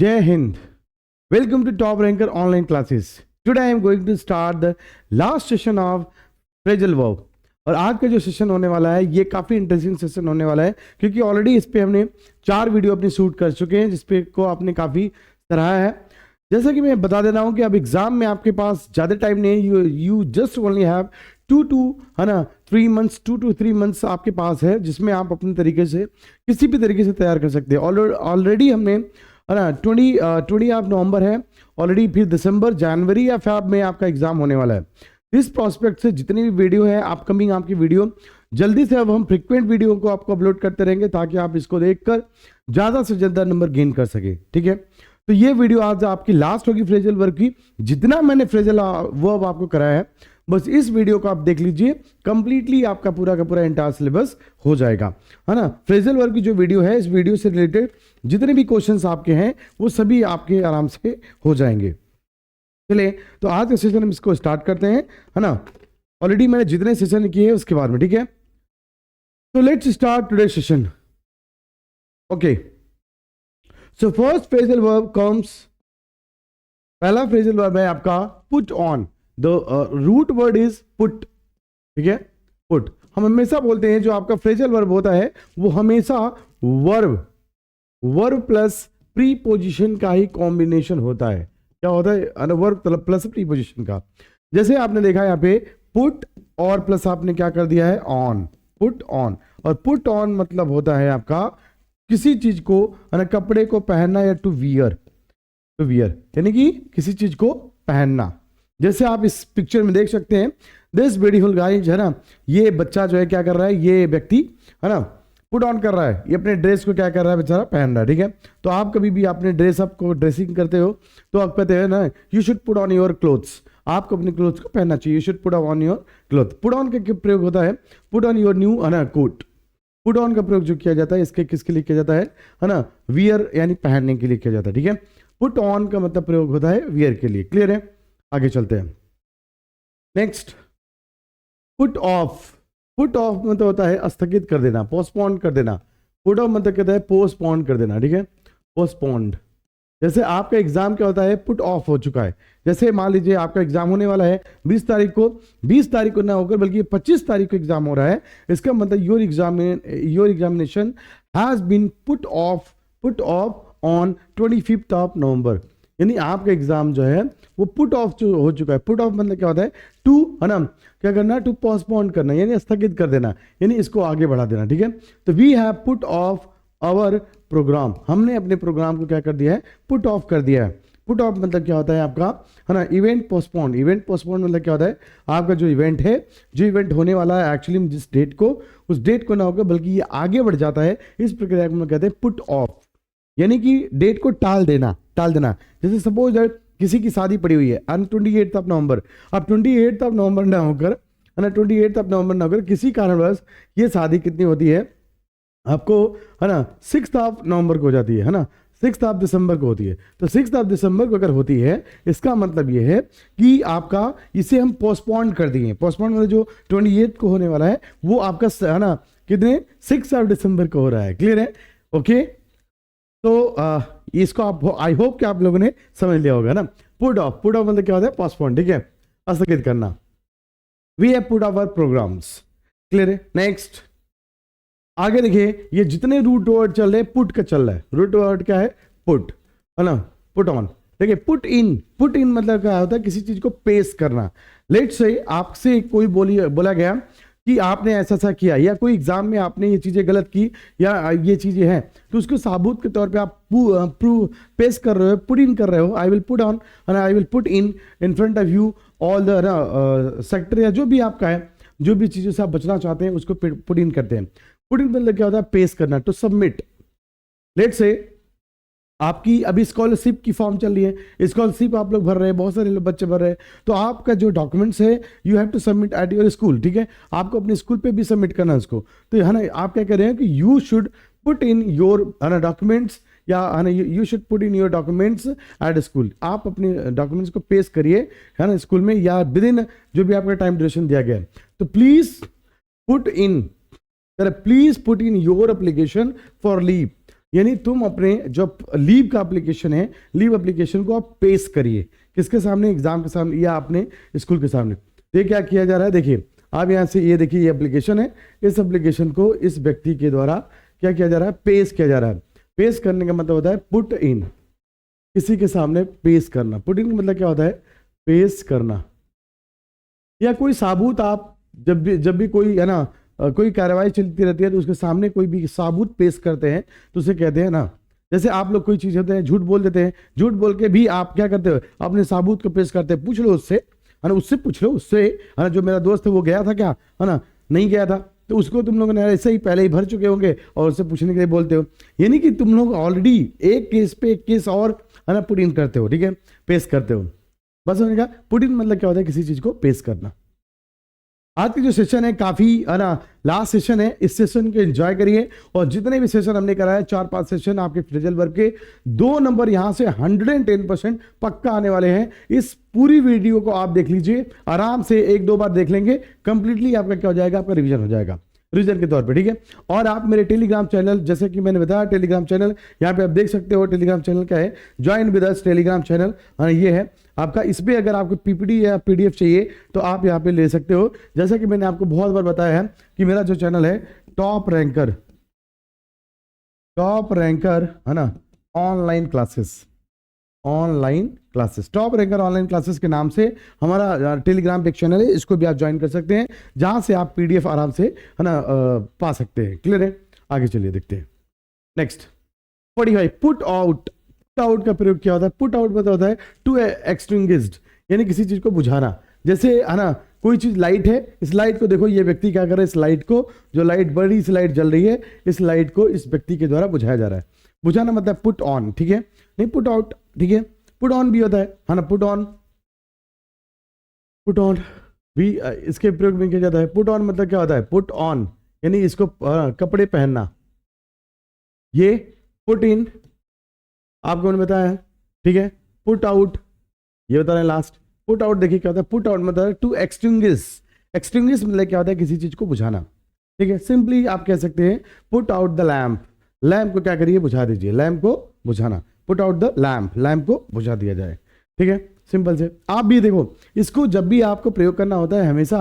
Jai Hind. Welcome to Top Ranker online classes. Today I am going to start the last session of phrasal verb. और आज का जो session होने वाला है ये काफ़ी इंटरेस्टिंग सेशन होने वाला है क्योंकि ऑलरेडी इस पे हमने 4 वीडियो अपनी शूट कर चुके हैं जिसपे को आपने काफ़ी सराहा है। जैसा कि मैं बता दे रहा हूँ कि अब एग्जाम में आपके पास ज़्यादा टाइम नहीं है, you just only have 3 months आपके पास है जिसमें आप अपने तरीके से किसी भी तरीके से तैयार कर सकते हैं। ऑलरेडी हमने है ना 20 ऑफ नवंबर है ऑलरेडी, फिर दिसंबर जनवरी या फेब में आपका एग्जाम होने वाला है। इस प्रोस्पेक्ट से जितनी भी वीडियो है अपकमिंग आपकी वीडियो जल्दी से अब हम फ्रिक्वेंट वीडियो को आपको अपलोड करते रहेंगे ताकि आप इसको देखकर ज़्यादा से ज़्यादा नंबर गेन कर सके। ठीक है, तो ये वीडियो आज आपकी लास्ट होगी फ्रेजल वर्ब की। जितना मैंने फ्रेजल वर्ब आपको कराया है बस इस वीडियो को आप देख लीजिए, कंप्लीटली आपका पूरा का पूरा एंटायर सिलेबस हो जाएगा, है ना। फ्रेजल वर्ब की जो वीडियो है इस वीडियो से रिलेटेड जितने भी क्वेश्चंस आपके हैं वो सभी आपके आराम से हो जाएंगे। चलिए तो आज का सेशन हम इसको स्टार्ट करते हैं, है ना। ऑलरेडी मैंने जितने सेशन किए हैं उसके बाद में, ठीक है। तो let's start today session. Okay, so first phrasal verb comes, पहला फ्रेजल वर्ब है आपका put on. The root word is put, ठीक है, पुट। हम हमेशा बोलते हैं जो आपका फ्रेजल वर्ब होता है वो हमेशा वर्ब प्लस प्रीपोजिशन का ही कॉम्बिनेशन होता है। क्या होता है? वर्ब प्लस प्रीपोजिशन का। जैसे आपने देखा यहाँ पे पुट और प्लस आपने क्या कर दिया है ऑन, पुट ऑन। और पुट ऑन मतलब होता है आपका किसी चीज को, कपड़े को पहनना या टू वियर यानी कि किसी चीज को पहनना। जैसे आप इस पिक्चर में देख सकते हैं दिस ब्यूटीफुल गाइज, है ना, ये बच्चा जो है क्या कर रहा है, ये व्यक्ति है ना पुट ऑन कर रहा है, ये अपने ड्रेस को क्या कर रहा है बेचारा, पहन रहा है। ठीक है, तो आप कभी भी अपने ड्रेस आपको ड्रेसिंग करते हो तो आप कहते हैं ना you should put on your clothes, आपको अपने क्लोथ्स को पहनना चाहिए, you should put on your cloth. Put on का प्रयोग होता है पुट ऑन योर न्यू, है ना, कोट। पुट ऑन का प्रयोग जो किया जाता है इसके किसके लिए किया जाता है ना, वियर यानी पहनने के लिए किया जाता है। ठीक है, पुट ऑन का मतलब प्रयोग होता है वियर के लिए। क्लियर है, आगे चलते हैं। Next put off. Put off मतलब होता है स्थगित कर देना, पोस्टपोन कर देना। पुट ऑफ मतलब कहता है पोस्टपोन कर देना। ठीक है, पोस्टपोन्ड। जैसे आपका एग्जाम क्या होता है, पुट ऑफ हो चुका है। जैसे मान लीजिए आपका एग्जाम होने वाला है 20 तारीख को ना होकर बल्कि 25 तारीख को एग्जाम हो रहा है। इसका मतलब your examination has been put off on 25 of November, यानी आपका एग्जाम जो है वो पुट ऑफ जो हो चुका है। पुट ऑफ मतलब क्या होता है टू, है ना, क्या करना, टू पोस्टपोन करना यानी स्थगित कर देना, यानी इसको आगे बढ़ा देना। ठीक है, तो we have put off our programme, हमने अपने प्रोग्राम को क्या कर दिया है, पुट ऑफ कर दिया है। पुट ऑफ मतलब क्या होता है आपका, है ना, इवेंट पोस्टपोन। इवेंट पोस्टपोन मतलब क्या होता है, आपका जो इवेंट है, जो इवेंट होने वाला है एक्चुअली जिस डेट को, उस डेट को ना होकर बल्कि ये आगे बढ़ जाता है। इस प्रक्रिया को कहते हैं पुट ऑफ, यानी कि डेट को टाल देना। जैसे सपोज किसी की शादी पड़ी हुई है ऑन 28 ऑफ नवंबर, अब 28 ऑफ नवंबर ना होकर, है ना, 28 ऑफ नवंबर ना होकर किसी कारणवश ये शादी कितनी होती है आपको, है ना, 6 ऑफ नवंबर को हो जाती है ना, 6 ऑफ दिसंबर को होती है। तो 6 ऑफ दिसंबर को अगर होती है इसका मतलब ये है कि आपका इसे हम पोस्टपोन कर दिए। पोस्टपोन मतलब जो 28 को होने वाला है वो आपका, है ना, कितने 6 ऑफ दिसंबर को हो रहा है। क्लियर है, ओके। तो इसको आप, आई होप कि आप लोगों ने समझ लिया होगा ना। पुट ऑफ मतलब क्या होता है, पोस्टपोन। ठीक है, स्थगित करना। We have put off our programmes. Clear है, नेक्स्ट आगे देखिए, ये जितने रूट वर्ड चल रहे हैं पुट का चल रहा है। रूट वर्ड क्या है, पुट, है ना, पुट ऑन। देखिए पुट इन मतलब क्या होता है, किसी चीज को पेश करना। लेट्स से आपसे कोई बोला गया कि आपने ऐसा किया, या कोई एग्जाम में आपने ये चीजें गलत की या ये चीजें हैं, तो उसको साबुत के तौर पे आप पेश कर रहे हो, पुट इन कर रहे हो। I will put on, I will put in front of you all the sector, या जो भी आपका है, जो भी चीजों से आप बचना चाहते हैं उसको पुट इन करते हैं। पुट इन मतलब क्या होता है, पेश करना, टू सबमिट। लेट्स से आपकी अभी स्कॉलरशिप की फॉर्म चल रही है, स्कॉलरशिप आप लोग भर रहे हैं, बहुत सारे बच्चे भर रहे हैं, तो आपका जो डॉक्यूमेंट्स है you have to submit at your school. ठीक है, आपको अपने स्कूल पे भी सबमिट करना है उसको। तो है ना, आप क्या कर रहे हैं कि you should put in your, है ना, डॉक्यूमेंट्स, या है ना you should put in your documents at school. आप अपने डॉक्यूमेंट्स को पेश करिए, है ना, स्कूल में या विद इन जो भी आपका टाइम ड्यूरेशन दिया गया है। तो please put in your application for leave. यानी तुम अपने जो लीव का एप्लीकेशन है, लीव एप्लीकेशन को आप पेश करिए किसके सामने, एग्जाम के सामने या अपने स्कूल के सामने। तो ये क्या किया जा रहा है, देखिए आप यहाँ से ये देखिए ये एप्लीकेशन है, इस एप्लीकेशन को इस व्यक्ति के द्वारा क्या किया जा रहा है, पेश किया जा रहा है। पेश करने का मतलब होता है पुट इन, किसी के सामने पेश करना। पुट इन का मतलब क्या होता है, पेश करना। या कोई साबूत आप जब भी कोई है ना कोई कार्रवाई चलती रहती है तो उसके सामने कोई भी साबूत पेश करते हैं तो उसे कहते हैं ना, जैसे आप लोग कोई चीज होते हैं झूठ बोल देते हैं, झूठ बोल के भी आप क्या करते हो, अपने साबूत को पेश करते हैं। पूछ लो उससे, है ना, उससे पूछ लो, उससे है ना, जो मेरा दोस्त है वो गया था क्या, है ना, नहीं गया था, तो उसको तुम लोगों ने ऐसे ही पहले ही भर चुके होंगे और उससे पूछने के लिए बोलते हो। यानी कि तुम लोग ऑलरेडी एक केस पे एक केस और है ना पुट इन करते हो, ठीक है, पेश करते हो। बस उन्होंने कहा पुट इन मतलब क्या होता है, किसी चीज को पेश करना। आज की जो सेशन है काफी है ना लास्ट सेशन है, इस सेशन को एंजॉय करिए और जितने भी सेशन हमने कराया 4-5 सेशन आपके फ्रेजल वर्क के 2 नंबर यहां से 110% पक्का आने वाले हैं। इस पूरी वीडियो को आप देख लीजिए आराम से, 1-2 बार देख लेंगे कंप्लीटली आपका क्या हो जाएगा, आपका रिवीजन हो जाएगा, रिवीजन के तौर पे, ठीक है। और आप मेरे टेलीग्राम चैनल, जैसे कि मैंने बताया टेलीग्राम चैनल यहाँ पे आप देख सकते हो, टेलीग्राम चैनल क्या है, join with us Telegram channel, ये है आपका। इस पे अगर आपको पीपीटी या पीडीएफ चाहिए तो आप यहाँ पे ले सकते हो। जैसा कि मैंने आपको बहुत बार बताया है कि मेरा जो चैनल है टॉप रैंकर है ना online classes, top ranker online classes के नाम से हमारा टेलीग्राम पे एक चैनल है, इसको भी आप ज्वाइन कर सकते हैं, जहां से आप पीडीएफ आराम से है ना पा सकते हैं। क्लियर है, आगे चलिए देखते हैं। नेक्स्ट 45 पुट आउट का प्रयोग क्या होता है, पुट आउट मतलब होता है टू एक्सटिंग्विश्ड, यानी किसी चीज को बुझाना। जैसे है ना कोई चीज लाइट है, इस लाइट को देखो, ये व्यक्ति क्या कर रहा है, इस लाइट को, जो लाइट बड़ी सी लाइट जल रही है, इस लाइट को इस व्यक्ति के द्वारा बुझाया जा रहा है। बुझाना मतलब पुट ऑन, ठीक है, नहीं पुट आउट, ठीक है, पुट ऑन भी होता है ना, पुट ऑन भी इसके प्रयोग में किया जाता है। पुट ऑन मतलब क्या होता है, पुट ऑन यानी इसको कपड़े पहनना। ये पुट इन आपको मैंने बताया, ठीक है। पुट आउट ये बता रहे हैं लास्ट। पुट आउट देखिए क्या होता है, पुट आउट मतलब टू एक्सटिंग्विश, मतलब क्या होता है, किसी चीज को बुझाना, ठीक है। सिंपली आप कह सकते हैं put out the lamp, lamp को क्या करिए, बुझा दीजिए, लैम्प को बुझाना, put out the lamp, lamp को बुझा दिया जाए, ठीक है। सिंपल से आप भी देखो, इसको जब भी आपको प्रयोग करना होता है हमेशा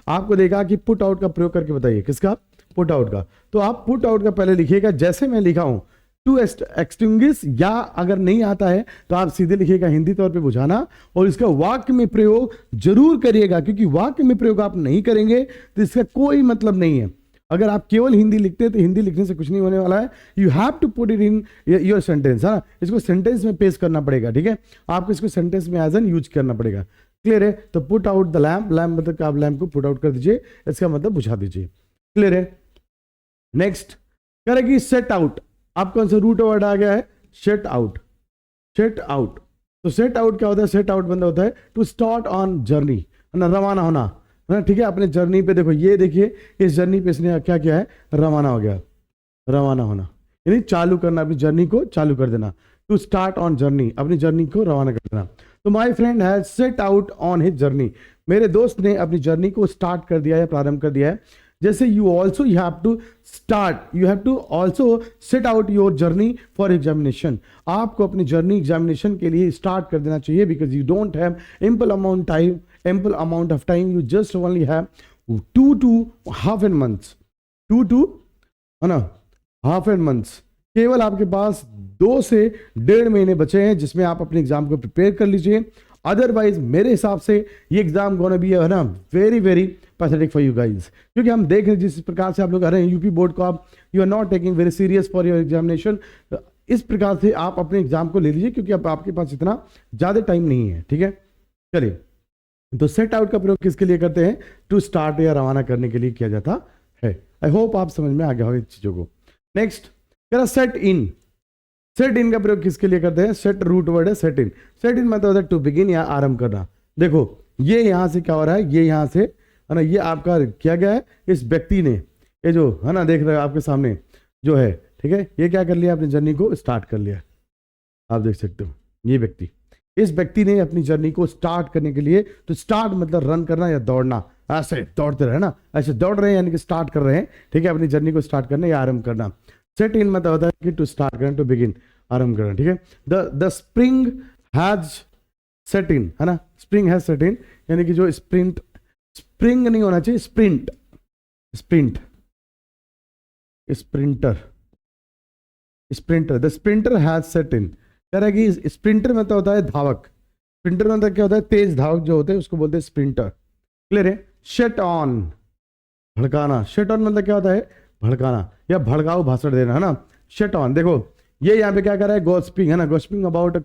आपको देखा कि पुट आउट का प्रयोग करके बताइए, किसका, पुट आउट का। तो आप पुट आउट का पहले लिखिएगा जैसे मैं लिखा हूं, टू एक्सटिंग्विश, या अगर नहीं आता है तो आप सीधे लिखिएगा हिंदी तौर पे बुझाना, और इसका वाक्य में प्रयोग जरूर करिएगा, क्योंकि वाक्य में प्रयोग आप नहीं करेंगे तो इसका कोई मतलब नहीं है। अगर आप केवल हिंदी लिखते हैं तो हिंदी लिखने से कुछ नहीं होने वाला है, you have to put it in your sentence, है ना, इसको सेंटेंस में पेश करना पड़ेगा, ठीक है, आपको इसको सेंटेंस में एज एन यूज करना पड़ेगा। क्लियर है, तो put out the lamp, lamp मतलब आप लैम्प को पुट आउट कर दीजिए, इसका मतलब बुझा दीजिए। क्लियर है। नेक्स्ट करेगी सेट आउट, आप कौन सा रूट वर्ड आ गया है, सेट आउट, सेट आउट। तो सेट आउट क्या होता है, सेट आउट मतलब होता है टू स्टार्ट ऑन जर्नी, है ना, रवाना होना, है ना, ठीक है, अपने जर्नी पे। देखो ये देखिए इस जर्नी पे इसने क्या किया है, रवाना हो गया, रवाना होना यानी चालू करना, अपनी जर्नी को चालू कर देना, टू स्टार्ट ऑन जर्नी, अपनी जर्नी को रवाना कर देना। तो my friend has set out on his journey, मेरे दोस्त ने अपनी जर्नी को स्टार्ट कर दिया है, प्रारंभ कर दिया है। जैसे you also you have to start, you have to also set out your journey for examination, आपको अपनी जर्नी एग्जामिनेशन के लिए स्टार्ट कर देना चाहिए, because you don't have ample amount of time, you just only have 2 to half an months, 2 to है ना half and months, केवल आपके पास 2 से 1.5 महीने बचे हैं जिसमें आप अपने एग्जाम को प्रिपेयर कर लीजिए। अदरवाइज मेरे हिसाब से ये एग्जाम गोना बी है ना very very pathetic for you guys, क्योंकि हम देख रहे हैं जिस प्रकार से आप लोग कर रहे हैं यूपी बोर्ड को, आप you are not taking very serious for your examination. इस प्रकार से आप अपने एग्जाम को ले लीजिए, क्योंकि अब आपके पास इतना ज़्यादा टाइम नहीं है, ठीक है। चलिए, तो सेट आउट का प्रयोग किसके लिए करते हैं, टू स्टार्ट या रवाना करने के लिए किया जाता है। आई होप आप समझ में आ गया हो इन चीज़ों को। नेक्स्ट कह रहा सेट इन, सेट इन का प्रयोग किसके लिए करते हैं, सेट रूट वर्ड है, सेट इन, सेट इन मतलब होता है टू बिगिन या आरंभ करना। देखो ये यहां से क्या हो रहा है, ये यहां से है ना, ये आपका किया गया है, इस व्यक्ति ने, ये जो है ना देख रहे हो आपके सामने जो है, ठीक है, ये क्या कर लिया, अपनी जर्नी को स्टार्ट कर लिया, आप देख सकते हो, ये व्यक्ति, इस व्यक्ति ने अपनी जर्नी को स्टार्ट करने के लिए, तो स्टार्ट मतलब रन करना या दौड़ना, ऐसे दौड़ते रहे ना, ऐसे दौड़ रहे हैं यानी कि स्टार्ट कर रहे हैं, ठीक है, अपनी जर्नी को स्टार्ट करना या आरंभ करना। सेट इन मतलब होता है कि टू स्टार्ट करना, टू बिगिन, आरंभ करना, ठीक है। द स्प्रिंग हैज सेट इन, है ना, स्प्रिंग हैज सेट इन, यानी कि जो स्प्रिंट, स्प्रिंग नहीं होना चाहिए, sprint, sprint, sprinter, sprinter, the sprinter has set in. कह रहा है कि स्प्रिंटर मतलब होता है धावक, स्प्रिंटर मतलब क्या होता है, तेज धावक जो होते हैं उसको बोलते हैं स्प्रिंटर। क्लियर है। शट ऑन, भड़काना, शट ऑन मतलब क्या होता है, भड़काना या भड़काऊ भाषण देना, है ना, शट ऑन। देखो ये यहाँ पे क्या कर रहा है, गॉसिपिंग, है ना, गॉसिपिंग अबाउट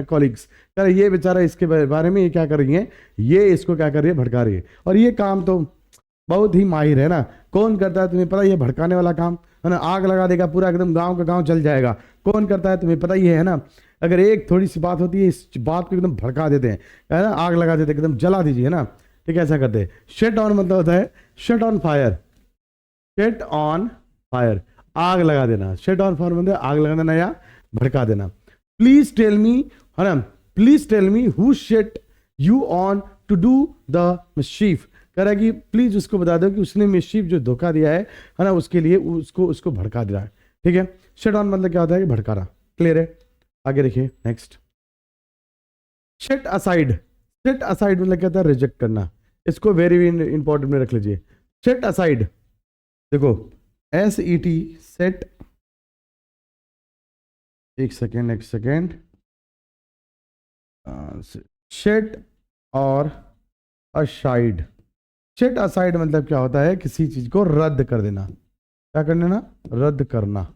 कॉलीग्स, कह रहा है ये बेचारा इसके बारे में ये क्या कर रही है, ये इसको क्या कर रही है, भड़का रही है। और ये काम तो बहुत ही माहिर है ना, कौन करता है तुम्हें पता, ये भड़काने वाला काम, है ना, आग लगा देगा पूरा, एकदम गांव का गांव जल जाएगा। कौन करता है तुम्हें पता ही है ना, अगर एक थोड़ी सी बात होती है इस बात को एकदम भड़का देते हैं, है ना, आग लगा देते हैं, एकदम जला दीजिए, है ना, ठीक है, ऐसा करते हैं। शट ऑन मतलब होता है shut on fire, shut on fire, आग लगा देना, शट ऑन फायर मतलब आग लगा देना या भड़का देना। प्लीज टेल मी, है ना, please tell me who shut you on to do the mischief, कह रहा है कि प्लीज उसको बता दो कि उसने मिस्चीफ जो धोखा दिया है ना, उसके लिए उसको भड़का दिया है, ठीक है। शट ऑन मतलब क्या होता है कि भड़काना। क्लियर है। आगे देखिए next, shut aside, shut aside मतलब क्या होता है, रिजेक्ट करना, इसको वेरी इंपॉर्टेंट में रख लीजिए। शट असाइड, देखो SET, सेट, एक सेकेंड, शट और असाइड, शट असाइड मतलब क्या होता है, किसी चीज को रद्द कर देना, क्या कर देना, रद्द करना,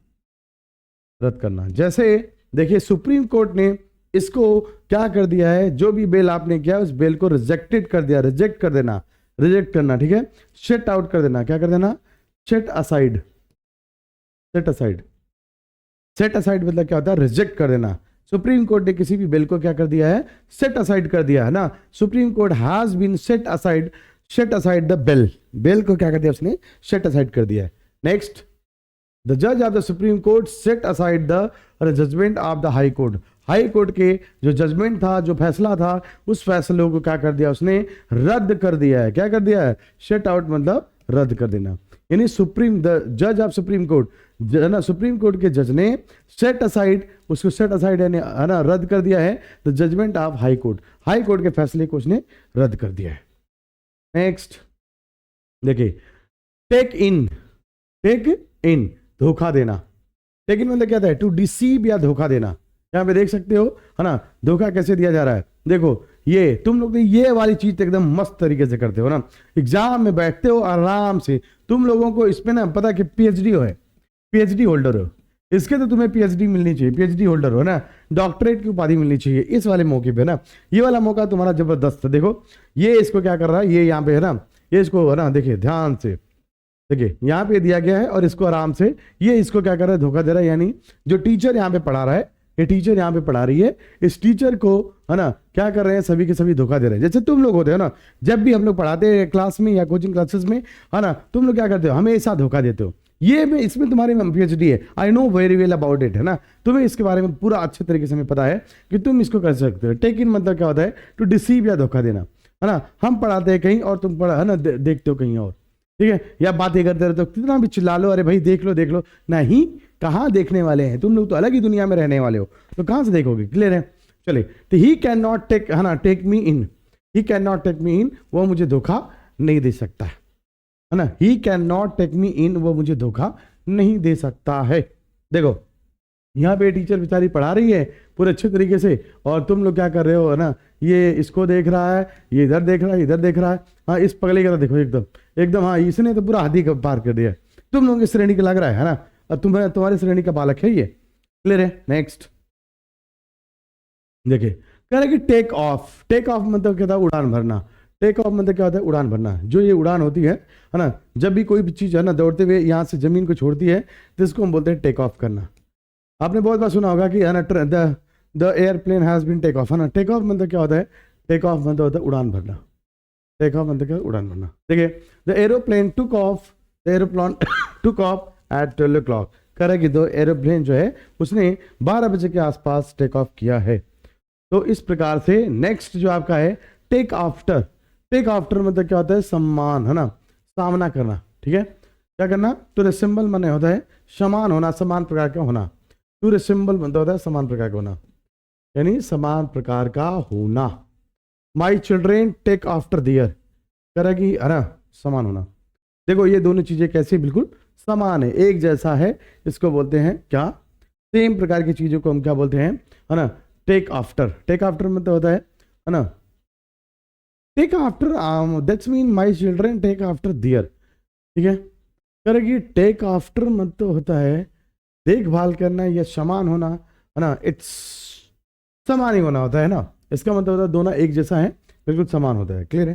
रद्द करना। जैसे देखिए सुप्रीम कोर्ट ने इसको क्या कर दिया है, जो भी बेल आपने किया उस बेल को रिजेक्टेड कर दिया, रिजेक्ट कर देना, रिजेक्ट करना, ठीक है, शट आउट कर देना, क्या कर देना, shut aside, set aside, set aside मतलब क्या होता है, रिजेक्ट कर देना। सुप्रीम कोर्ट ने किसी भी बिल को क्या कर दिया है, सेट असाइड कर दिया है ना, Supreme Court has been set aside, set aside the bill, bill को क्या कर दिया उसने, सेट असाइड कर दिया है। नेक्स्ट, द जज of the Supreme Court set aside the judgement of the High Court, High Court के जो जजमेंट था, जो फैसला था, उस फैसले को क्या कर दिया उसने, रद्द कर दिया है, क्या कर दिया है, शट आउट मतलब रद्द कर देना। यानी सुप्रीम, द जज ऑफ सुप्रीम कोर्ट, ना सुप्रीम कोर्ट के जज ने सेट असाइड, उसको सेट असाइड है ना, रद्द कर दिया है the judgement of High Court, High Court के फैसले को उसने रद्द कर दिया है। नेक्स्ट देखिए, टेक इन, टेक इन धोखा देना, टेक इन मतलब क्या है, टू डिसीव या धोखा देना। यहाँ पे देख सकते हो, है ना, धोखा कैसे दिया जा रहा है। देखो ये तुम लोग ये वाली चीज एकदम मस्त तरीके से करते हो ना, एग्जाम में बैठते हो आराम से, तुम लोगों को इसमें ना पता कि PhD हो है, PhD होल्डर हो, इसके तो तुम्हें PhD मिलनी चाहिए, PhD होल्डर हो ना, डॉक्टरेट की उपाधि मिलनी चाहिए इस वाले मौके पे ना, ये वाला मौका तुम्हारा जबरदस्त है। देखो ये इसको क्या कर रहा है, ये यहाँ पे है ना, ये इसको है ना, देखिए ध्यान से देखिए, यहाँ पे दिया गया है और इसको आराम से ये इसको क्या कर रहा है, धोखा दे रहा है। यानी जो टीचर यहाँ पे पढ़ा रहा है, ये टीचर यहाँ पे पढ़ा रही है, इस टीचर को है ना क्या कर रहे हैं, सभी के सभी धोखा दे रहे हैं। जैसे तुम लोग होते हो ना, जब भी हम लोग पढ़ाते हैं क्लास में या कोचिंग क्लासेस में, है ना, तुम लोग क्या करते हो, हमेशा धोखा देते हो। ये में इसमें तुम्हारे में PhD है, I know very well about it, है ना, तुम्हें इसके बारे में पूरा अच्छे तरीके से हमें पता है कि तुम इसको कर सकते हो। टेक इन मतलब क्या होता है, टू डिसीव या धोखा देना, है ना, हम पढ़ाते हैं कहीं और तुम पढ़ा है ना देखते हो कहीं और, ठीक है, या बातें करते रहते हो, कितना भी चिल्ला लो, अरे भाई देख लो देख लो, नहीं, कहाँ देखने वाले हैं तुम लोग, तो अलग ही दुनिया में रहने वाले हो, तो कहाँ से देखोगे। क्लियर है। चलिए, तो ही कैन नॉट टेक, है ना, take me in, he can not take me in, वो मुझे धोखा नहीं दे सकता है ना, he can not take me in, वो मुझे धोखा नहीं दे सकता है। देखो यहाँ पे टीचर बेचारी पढ़ा रही है पूरे अच्छे तरीके से, और तुम लोग क्या कर रहे हो, है ना, ये इसको देख रहा है, ये इधर देख रहा है, इधर देख रहा है, हाँ इस पगले का देखो एकदम एकदम, हाँ इसने तो पूरा हाथी का पार कर दिया, तुम लोगों की श्रेणी का लग रहा है ना, और तुम्हारी श्रेणी का बालक है ये। क्लियर है। नेक्स्ट देखिए, कह रहा है कि टेक ऑफ, टेक ऑफ मतलब क्या था, उड़ान भरना, टेक ऑफ मतलब क्या होता है, उड़ान भरना। जो ये उड़ान होती है ना, जब भी कोई भी चीज़ है ना दौड़ते हुए यहाँ से जमीन को छोड़ती है, तो इसको हम बोलते हैं टेक ऑफ करना। आपने बहुत बार सुना होगा कि है ना, the airplane has been take off, है ना, टेक ऑफ मतलब क्या होता है, टेक ऑफ मतलब होता है उड़ान भरना, टेक ऑफ मतलब क्या, उड़ान भरना। देखिए, the aeroplane took off, the aeroplane took off at 12 o'clock, कह रहा है कि दो एरोप्लेन जो है उसने 12 बजे के आसपास टेक ऑफ किया है। तो इस प्रकार से नेक्स्ट जो आपका है टेक आफ्टर, टेक आफ्टर मतलब क्या होता है, सम्मान, है ना, सामना करना, ठीक है, क्या करना, टू रिसेंबल माने होता है समान होना, समान प्रकार का होना। टू रिसेंबल बनता होता है समान प्रकार का होना, यानी समान प्रकार का होना। माई चिल्ड्रेन टेक आफ्टर दियर, कह कि है ना समान होना। देखो ये दोनों चीजें कैसी, बिल्कुल समान है, एक जैसा है, इसको बोलते हैं क्या, सेम प्रकार की चीजों को हम क्या बोलते हैं, है ना, टेक आफ्टर। टेक आफ्टर मतलब होता है ना, take after, that's mean my children take after their, ठीक है। करेगी टेक आफ्टर मतलब होता है देखभाल करना या समान होना, है ना, इट्स समान ही होना होता है ना, इसका मतलब होता है दोनों एक जैसा है, बिल्कुल समान होता है। क्लियर है।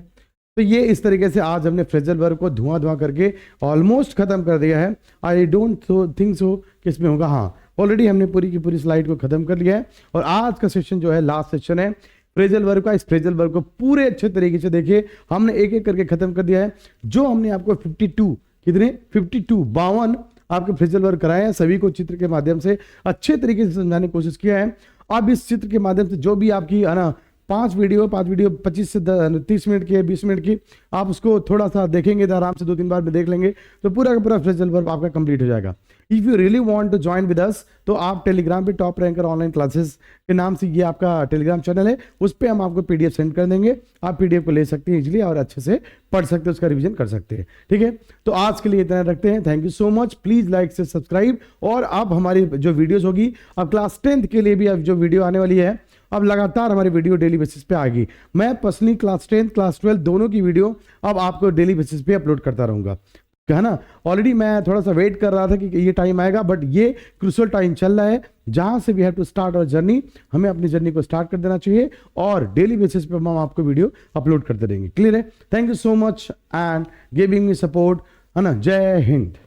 तो ये इस तरीके से आज हमने फ्रेजल वर्ब को धुआं करके ऑलमोस्ट खत्म कर दिया है। आई डोंट थिंक सो कि इसमें होगा, हाँ ऑलरेडी हमने पूरी की पूरी स्लाइड को खत्म कर लिया है। और आज का सेशन जो है लास्ट सेशन है फ्रेजल वर्ब का। इस फ्रेजल वर्ब को पूरे अच्छे तरीके से देखिए, हमने एक एक करके खत्म कर दिया है। जो हमने आपको 52 कितने 52 आपके फ्रेजल वर्ब कराए हैं, सभी को चित्र के माध्यम से अच्छे तरीके से समझाने की कोशिश किया है। अब इस चित्र के माध्यम से जो भी आपकी है ना 5 वीडियो 25 से 30 मिनट की 20 मिनट की, आप उसको थोड़ा सा देखेंगे तो आराम से 2-3 बार में देख लेंगे तो पूरा का पूरा फ्रेजल वर्ब आपका कंप्लीट हो जाएगा। If you really want to join with us तो आप टेलीग्राम पे टॉप रैंकर ऑनलाइन क्लासेस के नाम से ये आपका टेलीग्राम चैनल है, उस पर हम आपको पीडीएफ सेंड कर देंगे, आप पीडीएफ को ले सकते हैं इजीली और अच्छे से पढ़ सकते हैं, उसका रिवीजन कर सकते हैं। ठीक है, तो आज के लिए इतना रखते हैं। Thank you so much, please like से सब्सक्राइब। और अब हमारी जो वीडियोज होगी, अब क्लास 10th के लिए भी अब जो वीडियो आने वाली है, अब लगातार हमारी वीडियो डेली बेसिस पे आएगी। मैं पर्सनली क्लास 10th क्लास 12 दोनों की वीडियो अब आपको डेली बेसिस पे अपलोड करता रहूंगा, है ना। ऑलरेडी मैं थोड़ा सा वेट कर रहा था कि ये टाइम आएगा, बट ये क्रूशियल टाइम चल रहा है जहां से we have to start our journey. हमें अपनी जर्नी को स्टार्ट कर देना चाहिए और डेली बेसिस पे हम आपको वीडियो अपलोड करते रहेंगे। क्लियर है। Thank you so much and giving me support, है ना। जय हिंद।